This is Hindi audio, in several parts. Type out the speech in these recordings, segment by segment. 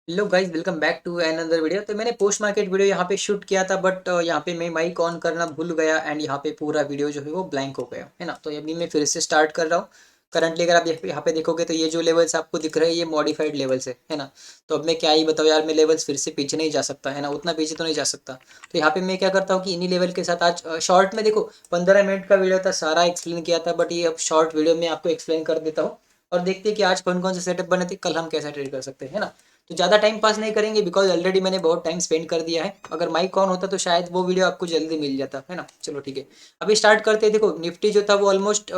Hello guys, welcome back to another video. तो मैंने पोस्ट मार्केट वीडियो यहाँ पे शूट किया था, बट यहाँ पे मैं माइक ऑन करना भूल गया एंड यहाँ पे पूरा वीडियो जो है वो ब्लैंक हो गया है ना। तो अभी मैं फिर से स्टार्ट कर रहा हूँ। करंटली अगर आप यहाँ पे देखोगे तो ये जो लेवल्स आपको दिख रहे हैं ये मॉडिफाइड लेवल्स है ना। तो अब मैं क्या ही बताऊँ यार, मैं लेवल्स फिर से पीछे नहीं जा सकता है ना, उतना पीछे तो नहीं जा सकता। तो यहाँ पे मैं क्या करता हूँ कि इन्हीं लेवल के साथ आज शॉर्ट में देखो 15 मिनट का वीडियो था, सारा एक्सप्लेन किया था, बट ये अब शॉर्ट वीडियो में आपको एक्सप्लेन कर देता हूँ। और देखते हैं कि आज कौन कौन से सेटअप बने थे, कल हम कैसा ट्रेड कर सकते हैं ना। तो ज़्यादा टाइम पास नहीं करेंगे बिकॉज ऑलरेडी मैंने बहुत टाइम स्पेंड कर दिया है। अगर माइक ऑन होता तो शायद वो वीडियो आपको जल्दी मिल जाता है ना। चलो ठीक है, अभी स्टार्ट करते हैं। देखो निफ्टी जो था वो ऑलमोस्ट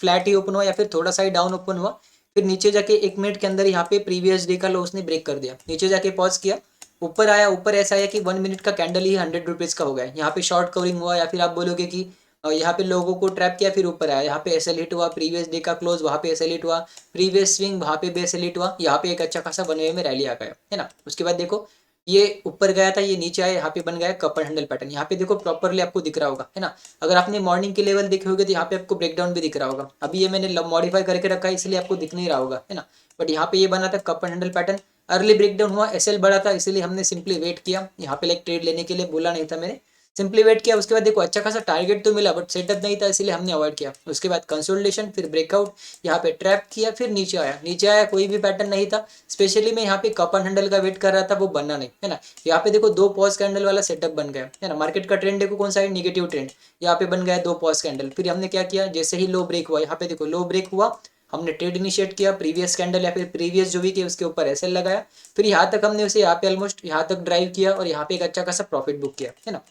फ्लैट ही ओपन हुआ या फिर थोड़ा सा ही डाउन ओपन हुआ। फिर नीचे जाके 1 मिनट के अंदर यहाँ पे प्रीवियस डे का लो उसने ब्रेक कर दिया, नीचे जाके पॉज किया, ऊपर आया। ऊपर ऐसा है कि 1 मिनट का कैंडल ही 100 रुपीज़ का हो गया। यहाँ पे शॉर्ट कवरिंग हुआ या फिर आप बोलोगे कि यहाँ पे लोगों को ट्रैप किया, फिर ऊपर आया। यहाँ पे एसएल हिट हुआ, प्रीवियस डे का क्लोज वहाँ पे एसएल हिट हुआ, प्रीवियस स्विंग वहाँ पे भी एसएल हिट हुआ। यहाँ पे एक अच्छा खासा वन वे में रैली आ गया है ना। उसके बाद देखो ये ऊपर गया था, ये नीचे आया, यहाँ पे बन गया कपर हैंडल पैटर्न। यहाँ पे देखो प्रॉपरली आपको दिख रहा होगा है ना। अगर आपने मॉर्निंग के लेवल देखे होगे तो यहाँ पे आपको ब्रेकडाउन भी दिख रहा होगा। अभी ये मैंने मॉडिफाई करके रखा है इसलिए आपको दिख नहीं रहा होगा है ना। बट यहाँ पे ये बना था Kapoor handle pattern. Early breakdown हुआ, एसएल बढ़ा था, इसीलिए हमने सिंपली वेट किया। यहाँ पे लाइक ट्रेड लेने के लिए बोला नहीं था मैंने, सिंपली वेट किया। उसके बाद देखो अच्छा खासा टारगेट तो मिला बट सेटअप नहीं था, इसलिए हमने अवॉइड किया। उसके बाद कंसोलिडेशन, फिर ब्रेकआउट, यहाँ पे ट्रैप किया, फिर नीचे आया। नीचे आया, कोई भी पैटर्न नहीं था। स्पेशली मैं यहाँ पे कपन हैंडल का वेट कर रहा था, वो बनना नहीं है ना। यहाँ पे देखो दो पॉज कैंडल वाला सेटअप बन गया है ना। मार्केट का ट्रेंड देखो कौन सा है, निगेटिव ट्रेंड। यहाँ पे बन गया दो पॉज कैंडल। फिर हमने क्या किया, जैसे ही लो ब्रेक हुआ, यहाँ पे देखो लो ब्रेक हुआ, हमने ट्रेड इनिशिएट किया। प्रीवियस कैंडल या फिर प्रीवियस जो भी किया उसके ऊपर एसएल लगाया। फिर यहाँ तक हमने उसे यहाँ पे ऑलमोस्ट यहाँ तक ड्राइव किया और यहाँ पे एक अच्छा खासा प्रॉफिट बुक किया है ना।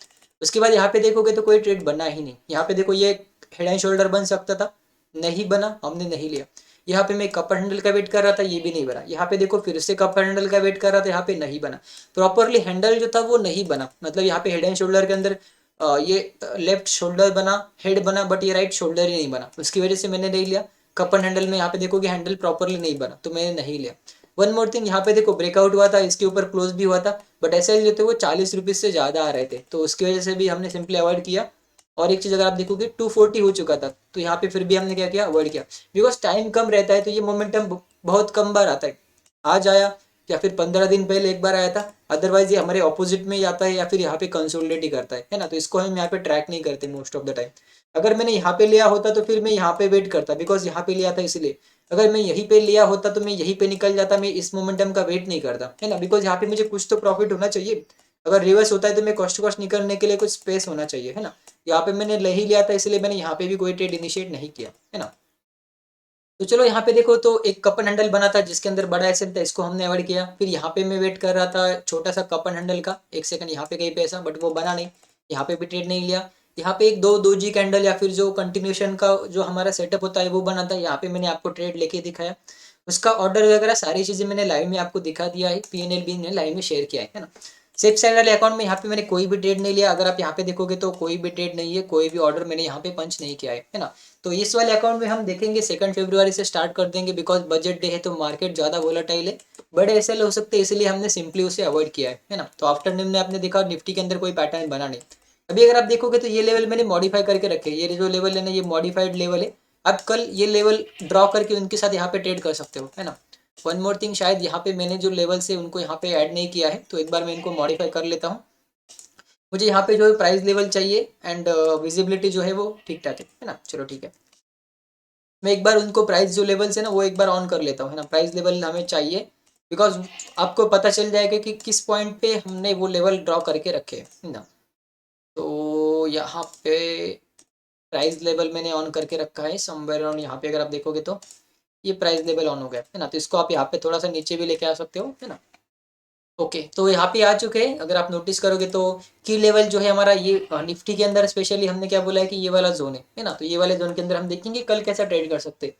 उसके बाद यहाँ पे देखोगे तो कोई ट्रेड बना ही नहीं। यहाँ पे देखो ये हेड एंड शोल्डर बन सकता था, नहीं बना, हमने नहीं लिया। यहाँ पे मैं कपर हैंडल का वेट कर रहा था, ये भी नहीं बना। यहाँ पे देखो फिर से कपर हैंडल का वेट कर रहा था, यहाँ पे नहीं बना। प्रॉपरली हैंडल जो था वो नहीं बना, मतलब यहाँ पे हेड एंड शोल्डर के अंदर ये लेफ्ट शोल्डर बना, हेड बना, बट ये राइट शोल्डर ही नहीं बना। उसकी वजह से मैंने नहीं लिया। कपर हैंडल में यहाँ पे देखोगे हैंडल प्रॉपरली नहीं बना, तो मैंने नहीं लिया। वन मोर थिंग, यहाँ पे देखो ब्रेकआउट हुआ था, इसके ऊपर क्लोज भी हुआ था, बट ऐसे जो थे वो 40 रुपीज़ से ज़्यादा आ रहे थे, तो उसकी वजह से भी हमने सिंपली अवॉइड किया। और एक चीज़ अगर आप देखोगे 240 हो चुका था, तो यहाँ पे फिर भी हमने क्या किया, अवॉइड किया। बिकॉज टाइम कम रहता है तो ये मोमेंटम बहुत कम बार आता है। आज आया या फिर 15 दिन पहले एक बार आया था, अदरवाइज ये हमारे ऑपोजिट में ही आता है या फिर यहाँ पे कंसोलिडेट ही करता है ना। तो इसको हम यहाँ पे ट्रैक नहीं करते मोस्ट ऑफ द टाइम। अगर मैंने यहाँ पे लिया होता तो फिर मैं यहाँ पे वेट करता, बिकॉज यहाँ पे लिया था इसलिए। अगर मैं यहीं पे लिया होता तो मैं यहीं पे निकल जाता, मैं इस मोमेंटम का वेट नहीं करता है ना। बिकॉज यहाँ पे मुझे कुछ तो प्रॉफिट होना चाहिए। अगर रिवर्स होता है तो मैं कॉस्ट टू कॉस्ट निकलने के लिए कुछ स्पेस होना चाहिए है ना। यहाँ पे मैंने ले ही लिया था, इसलिए मैंने यहाँ पे भी कोई ट्रेड इनिशिएट नहीं किया है ना। तो चलो यहाँ पे देखो तो एक कपन हैंडल बना था जिसके अंदर बड़ा एसएल था, इसको हमने अवॉइड किया। फिर यहाँ पे मैं वेट कर रहा था छोटा सा कपन हैंडल का, एक सेकंड यहाँ पे कहीं पे ऐसा, बट वो बना नहीं। यहाँ पे भी ट्रेड नहीं लिया। यहाँ पे एक दो दो जी कैंडल या फिर जो कंटिन्यूशन का जो हमारा सेटअप होता है वो बना था, यहाँ पे मैंने आपको ट्रेड लेके दिखाया। उसका ऑर्डर वगैरह सारी चीज़ें मैंने लाइव में आपको दिखा दिया है, पीएनएल भी ने लाइव में शेयर किया है ना। सेफ साइड वाले अकाउंट में यहाँ पे मैंने कोई भी ट्रेड नहीं लिया। अगर आप यहाँ पे देखोगे तो कोई भी ट्रेड नहीं है, कोई भी ऑर्डर मैंने यहाँ पे पंच नहीं किया है ना। तो इस वाले अकाउंट में हम देखेंगे 2 फरवरी से स्टार्ट कर देंगे, बिकॉज बजट डे है तो मार्केट ज़्यादा वोलाटाइल है, बड़े एसएल हो सकते हैं, इसलिए हमने सिंपली उसे अवॉइड किया है ना। तो आफ्टरनून में आपने देखा निफ्टी के अंदर कोई पैटर्न बना नहीं। अभी अगर आप देखोगे तो ये लेवल मैंने मॉडिफाई करके रखे, ये जो लेवल है ना ये मॉडिफाइड लेवल है। आप कल ये लेवल ड्रॉ करके उनके साथ यहाँ पे ट्रेड कर सकते हो है ना। वन मोर थिंग, शायद यहाँ पे मैंने जो लेवल्स है उनको यहाँ पे ऐड नहीं किया है, तो एक बार मैं इनको मॉडिफाई कर लेता हूँ। मुझे यहाँ पे जो है प्राइस लेवल चाहिए एंड विजिबिलिटी जो है वो ठीक ठाक है ना। चलो ठीक है, मैं एक बार उनको प्राइस जो लेवल्स है ना वो एक बार ऑन कर लेता हूँ है ना। प्राइस लेवल हमें चाहिए बिकॉज आपको पता चल जाएगा कि किस पॉइंट पे हमने वो लेवल ड्रॉ करके रखे है ना। तो यहाँ पे प्राइस लेवल मैंने ऑन करके रखा है समवेयर ऑन। यहाँ पे अगर आप देखोगे तो ये प्राइस लेवल ऑन हो गया है ना। तो इसको आप यहाँ पे थोड़ा सा नीचे भी लेके आ सकते हो है ना। ओके, तो यहाँ पे आ चुके हैं। अगर आप नोटिस करोगे तो की लेवल जो है हमारा ये निफ्टी के अंदर स्पेशली हमने क्या बोला है कि ये वाला जोन है ना। तो ये वाले जोन के अंदर हम देखेंगे कल कैसा ट्रेड कर सकते हैं।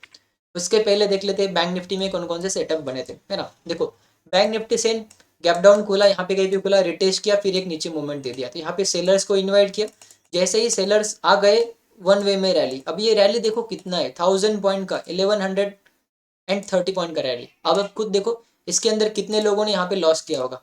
उसके पहले देख लेते हैं बैंक निफ्टी में कौन कौन से सेटअप बने थे है ना। देखो बैंक निफ्टी से गैप डाउन खोला, यहाँ पे कहीं भी खोला, रिटेस्ट किया, फिर एक नीचे मूवमेंट दे दिया। तो यहाँ पे सेलर्स को इन्वाइट किया, जैसे ही सेलर्स आ गए वन वे में रैली। अब ये रैली देखो कितना है, 1000 पॉइंट का, 1130 पॉइंट का रैली। अब आप खुद देखो इसके अंदर कितने लोगों ने यहाँ पे लॉस किया होगा,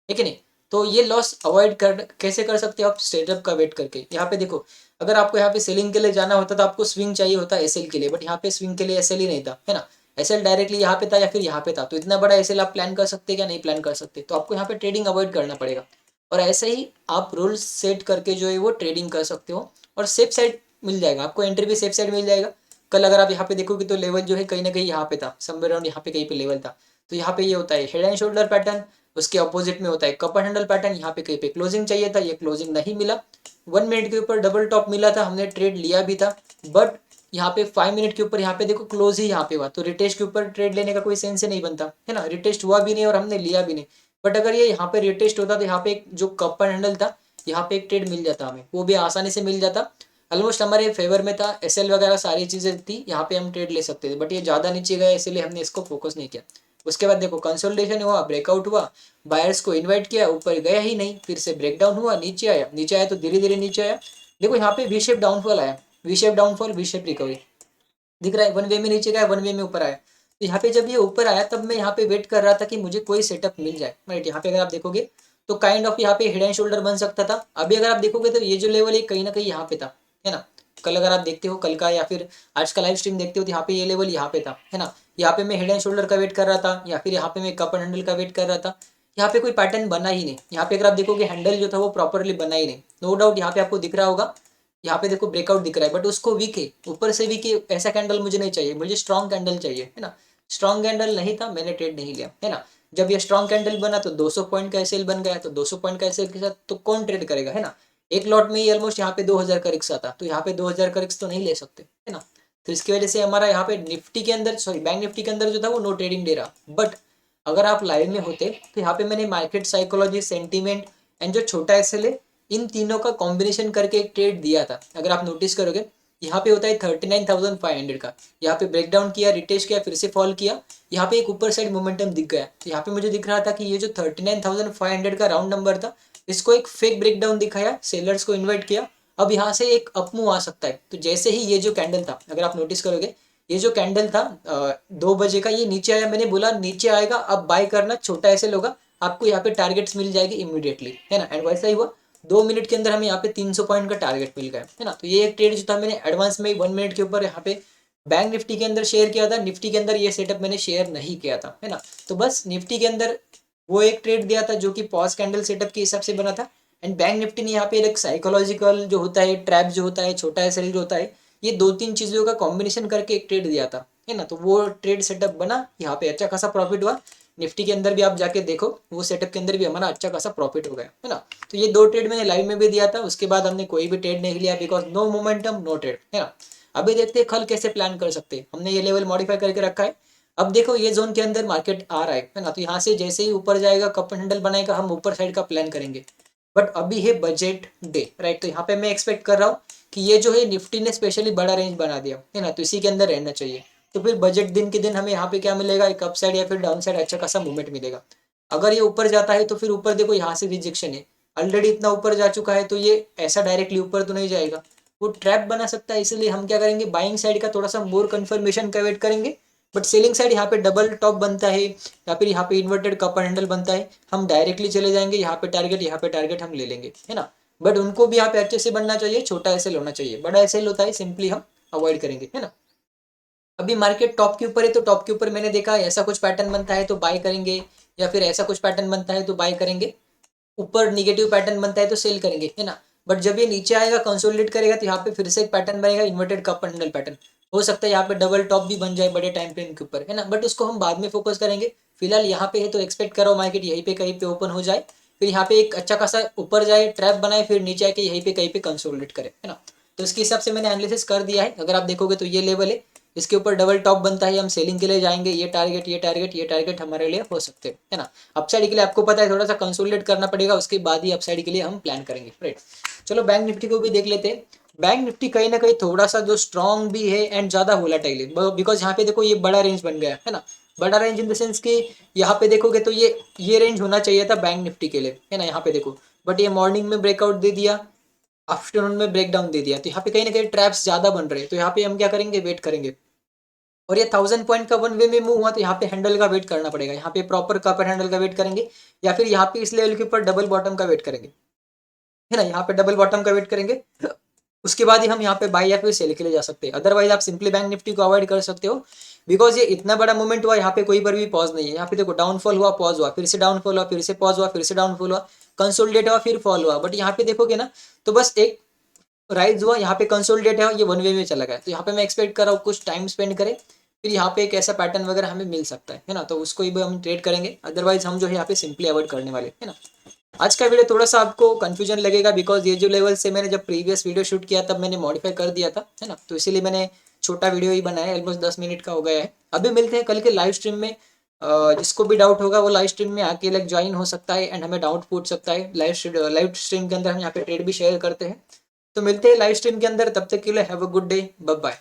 है कि नहीं। तो ये लॉस अवॉइड कर कैसे कर सकते हो आप, सेटअप का वेट करके। यहाँ पे देखो अगर आपको यहाँ पे सेलिंग के लिए जाना होता तो आपको स्विंग चाहिए होता एसएल के लिए, बट यहाँ पे स्विंग के लिए एसएल ही नहीं था है ना। एसएल डायरेक्टली यहाँ पे था या फिर यहाँ पे था, तो इतना बड़ा एसएल आप प्लान कर सकते क्या? नहीं प्लान कर सकते, तो आपको यहाँ पे ट्रेडिंग अवॉइड करना पड़ेगा। और ऐसे ही आप रूल्स सेट करके जो है वो ट्रेडिंग कर सकते हो और सेफ साइड मिल जाएगा आपको, एंट्री भी सेफ साइड मिल जाएगा। कल अगर आप यहाँ पे देखोगे तो लेवल जो है कहीं ना कहीं यहाँ पे था, समवेयर अराउंड यहाँ पे कहीं पे लेवल था। तो यहाँ पे ये होता है हेड एंड शोल्डर पैटर्न, उसके अपोजिट में होता है कप एंड हैंडल पैटर्न। यहाँ पे कहीं पे क्लोजिंग चाहिए था, ये क्लोजिंग नहीं मिला। 1 मिनट के ऊपर डबल टॉप मिला था, हमने ट्रेड लिया भी था, बट यहाँ पे 5 मिनट के ऊपर यहाँ पे देखो क्लोज ही यहाँ पे हुआ, तो रिटेस्ट के ऊपर ट्रेड लेने का कोई सेंस ही नहीं बनता है ना, रिटेस्ट हुआ भी नहीं और हमने लिया भी नहीं। बट अगर ये यहाँ पे रिटेस्ट होता तो यहाँ पे एक जो कप एंड हैंडल था, यहाँ पे एक ट्रेड मिल जाता हमें, वो भी आसानी से मिल जाता, ऑलमोस्ट हमारे फेवर में था, एसएल वगैरह सारी चीजें थी, यहाँ पे हम ट्रेड ले सकते थे, बट ये ज्यादा नीचे गया इसलिए हमने इसको फोकस नहीं किया। उसके बाद देखो कंसोलिडेशन हुआ, ब्रेकआउट हुआ, बायर्स को इन्वाइट किया, ऊपर गया ही नहीं, फिर से ब्रेकडाउन हुआ, नीचे आया, नीचे आया तो धीरे धीरे नीचे आया। देखो यहाँ पे वी शेप डाउनफॉल आया, V shape downfall, V shape recovery दिख रहा है, वन वे में नीचे गया, वन वे में ऊपर आया। तो यहाँ पे जब ये ऊपर आया तब मैं यहाँ पे वेट कर रहा था कि मुझे कोई सेटअप मिल जाए, राइट। यहाँ पे अगर आप देखोगे तो काइंड ऑफ यहाँ पे हेड एंड शोल्डर बन सकता था। अभी अगर आप देखोगे तो ये जो लेवल है कहीं ना कहीं यहाँ पे था, है ना। कल अगर आप देखते हो, कल का या फिर आज का लाइव स्ट्रीम देखते हो, तो यहाँ पे ये लेवल यहाँ पे था, है ना। यहाँ पे मैं हेड एंड शोल्डर का वेट कर रहा था, या फिर यहाँ पे मैं कप एंड हैंडल का वेट कर रहा था। यहाँ पे कोई पैटर्न बना ही नहीं, यहाँ पे अगर आप देखोगे हैंडल जो था वो प्रॉपरली बना ही नहीं। नो डाउट यहाँ पे आपको दिख रहा होगा, यहाँ पे देखो ब्रेकआउट दिख रहा है, बट उसको वीक है, ऊपर से वीक है, ऐसा कैंडल मुझे नहीं चाहिए, मुझे स्ट्रॉन्ग कैंडल चाहिए, है ना। स्ट्रॉन्ग कैंडल नहीं था, मैंने ट्रेड नहीं लिया, है ना। जब ये स्ट्रॉन्ग कैंडल बना तो 200 पॉइंट का एसएल बन गया, तो 200 पॉइंट का एसएल के साथ तो कौन ट्रेड करेगा, है ना। एक लॉट में ही ऑलमोस्ट यहाँ पे 2000 का रिक्स आता, तो यहाँ पे 2000 का रिक्स तो नहीं ले सकते, है ना। तो इसकी वजह से हमारा यहाँ पे निफ्टी के अंदर, सॉरी बैंक निफ्टी के अंदर जो था वो नो ट्रेडिंग दे रहा। बट अगर आप लाइव में होते तो यहाँ पे मैंने मार्केट साइकोलॉजी, सेंटीमेंट एंड जो छोटा एसएल है, इन तीनों का कॉम्बिनेशन करके एक ट्रेड दिया था। अगर आप नोटिस करोगे यहाँ पे होता है 39,500 का, यहाँ पे ब्रेकडाउन किया, रिटेस्ट किया, फिर से फॉल किया, यहाँ पे एक ऊपर साइड मोमेंटम दिख गया। तो यहाँ पे मुझे दिख रहा था कि ये जो 39,500 का राउंड नंबर था, इसको एक फेक ब्रेकडाउन दिखाया, सेलर्स को इन्वाइट किया, अब यहाँ से एक अपमूव आ सकता है। तो जैसे ही ये जो कैंडल था, अगर आप नोटिस करोगे, ये जो कैंडल था 2 बजे का, ये नीचे आया, मैंने बोला नीचे आएगा अब बाय करना, छोटा ऐसे होगा, आपको यहाँ पे टारगेट्स मिल जाएगी इमीडिएटली, है ना। एंड वैसा ही हुआ, 2 मिनट के अंदर हमें यहाँ पे 300 पॉइंट का टारगेट मिल गया, है ना। तो ये एक ट्रेड जो था मैंने एडवांस में 1 मिनट के ऊपर यहाँ पे बैंक निफ्टी के अंदर शेयर किया था, निफ्टी के अंदर ये सेटअप मैंने शेयर नहीं किया था, है ना। तो बस निफ्टी के अंदर वो एक ट्रेड दिया था जो कि पॉज कैंडल सेटअप के हिसाब से बना था। एंड बैंक निफ्टी ने यहाँ पे एक साइकोलॉजिकल जो होता है, ट्रैप जो होता है, छोटा एसएल जो होता है, ये 2-3 चीजों का कॉम्बिनेशन करके एक ट्रेड दिया था, है ना। तो वो ट्रेड सेटअप बना, यहाँ पे अच्छा खासा प्रॉफिट हुआ। निफ्टी के अंदर भी आप जाके देखो, वो सेटअप के अंदर भी हमारा अच्छा खासा प्रॉफिट हो गया, है ना। तो ये 2 ट्रेड मैंने लाइव में भी दिया था, उसके बाद हमने कोई भी ट्रेड नहीं लिया, because no momentum no trade, है ना। अभी देखते हैं कल कैसे प्लान कर सकते हैं, हमने ये लेवल मॉडिफाई करके रखा है। अब देखो ये जोन के अंदर मार्केट आ रहा है ना, तो यहाँ से जैसे ही ऊपर जाएगा, कप एंड हैंडल बनाएगा, हम ऊपर साइड का प्लान करेंगे। बट अभी है बजट डे, राइट। तो यहाँ पे मैं एक्सपेक्ट कर रहा हूँ कि ये जो है निफ्टी ने स्पेशली बड़ा रेंज बना दिया, है ना, तो इसी के अंदर रहना चाहिए। तो फिर बजट दिन के दिन हमें यहाँ पे क्या मिलेगा, एक अप साइड या फिर डाउन साइड अच्छा खासा मूवमेंट मिलेगा। अगर ये ऊपर जाता है तो फिर ऊपर देखो यहाँ से रिजेक्शन है, ऑलरेडी इतना ऊपर जा चुका है, तो ये ऐसा डायरेक्टली ऊपर तो नहीं जाएगा, वो ट्रैप बना सकता है। इसलिए हम क्या करेंगे, बाइंग साइड का थोड़ा सा मोर कन्फर्मेशन का वेट करेंगे। बट सेलिंग साइड यहाँ पे डबल टॉप बनता है या फिर यहाँ पे इन्वर्टेड कप हैंडल बनता है, हम डायरेक्टली चले जाएंगे, यहाँ पे टारगेट हम ले लेंगे, है ना। बट उनको भी यहाँ पे अच्छे से बनना चाहिए, छोटा एसएल होना चाहिए, बड़ा एसएल होता है सिंपली हम अवॉइड करेंगे, है ना। अभी मार्केट टॉप के ऊपर है, तो टॉप के ऊपर मैंने देखा ऐसा कुछ पैटर्न बनता है तो बाय करेंगे, या फिर ऐसा कुछ पैटर्न बनता है तो बाय करेंगे, ऊपर निगेटिव पैटर्न बनता है तो सेल करेंगे, है ना। बट जब ये नीचे आएगा, कंसोलिडेट करेगा, तो यहाँ पे फिर से एक पैटर्न बनेगा, इन्वर्टेड कप हैंडल पैटर्न, हो सकता है यहाँ पे डबल टॉप भी बन जाए बड़े टाइम फ्रेम के ऊपर, है ना। बट उसको हम बाद में फोकस करेंगे, फिलहाल यहाँ पे है तो एक्सपेक्ट करो मार्केट यहीं पे कहीं पे ओपन हो जाए, फिर यहाँ पे एक अच्छा खासा ऊपर जाए, ट्रैप बनाए, फिर नीचे आके यहीं पे कहीं पे कंसोलिडेट करे, है ना। तो इसके हिसाब से मैंने एनालिसिस कर दिया है। अगर आप देखोगे तो ये लेवल है, इसके ऊपर डबल टॉप बनता है, हम सेलिंग के लिए जाएंगे, ये टारगेट ये टारगेट ये टारगेट हमारे लिए हो सकते हैं, है ना। अपसाइड के लिए आपको पता है थोड़ा सा कंसोलिडेट करना पड़ेगा, उसके बाद ही अपसाइड के लिए हम प्लान करेंगे, राइट। चलो बैंक निफ्टी को भी देख लेते हैं। बैंक निफ्टी कहीं ना कहीं थोड़ा सा जो स्ट्रॉन्ग भी है एंड ज्यादा वोलाटाइल है, बिकॉज यहाँ पे देखो ये बड़ा रेंज बन गया है ना। बड़ा रेंज इन द सेंस कि यहाँ पे देखोगे तो ये रेंज होना चाहिए था बैंक निफ्टी के लिए, है ना, यहाँ पे देखो। बट ये मॉर्निंग में ब्रेकआउट दे दिया, आफ्टरनून में ब्रेकडाउन दे दिया, तो यहाँ पे कहीं ना कहीं ट्रैप्स ज्यादा बन रहे हैं, तो यहाँ पे हम क्या करेंगे, वेट करेंगे। और ये 1000 पॉइंट का वन वे में मूव हुआ, तो यहाँ पे हैंडल का वेट करना पड़ेगा, यहाँ पे प्रॉपर कपर हैंडल का वेट करेंगे, या फिर यहाँ पे इस लेवल के ऊपर डबल बॉटम का वेट करेंगे, है ना। यहाँ पे डबल बॉटम का वेट करेंगे, उसके बाद ही हम यहाँ पे बाय या फिर सेल के लिए जा सकते हैं। अदरवाइज आप सिंपली बैंक निफ्टी को अवॉइड कर सकते हो, बिकॉज ये इतना बड़ा मूवमेंट हुआ, यहाँ पे कोई पर भी पॉज नहीं है। यहाँ पे देखो डाउनफॉल हुआ, पॉज हुआ, फिर से डाउनफॉल हुआ, फिर से पॉज हुआ, फिर से डाउनफॉल हुआ, कंसोलिडेट हुआ, फिर फॉल हुआ। बट यहाँ पे देखोगे ना तो बस एक राइज हुआ, यहाँ पे कंसोलिडेट है, ये वन वे में चला गया। तो यहाँ पे मैं एक्सपेक्ट कर रहा हूँ कुछ टाइम स्पेंड करें, फिर यहाँ पे एक ऐसा पैटर्न वगैरह हमें मिल सकता है ना, तो उसको ही हम ट्रेड करेंगे। अदरवाइज हम जो है यहाँ पे सिंपली अवॉइड करने वाले है ना। आज का वीडियो थोड़ा सा आपको कंफ्यूजन लगेगा, बिकॉज ये जो लेवल से मैंने जब प्रीवियस वीडियो शूट किया तब मैंने मॉडिफाई कर दिया था, है ना, तो इसीलिए मैंने छोटा वीडियो ही बनाया, ऑलमोस्ट 10 मिनट का हो गया है। अभी मिलते हैं कल के लाइव स्ट्रीम में। जिसको भी डाउट होगा वो लाइव स्ट्रीम में आके लाइक ज्वाइन हो सकता है एंड हमें डाउट पूछ सकता है। लाइव स्ट्रीम के अंदर हम यहाँ पे ट्रेड भी शेयर करते हैं। तो मिलते हैं लाइव स्ट्रीम के अंदर, तब तक के लिए have a good day, bye bye.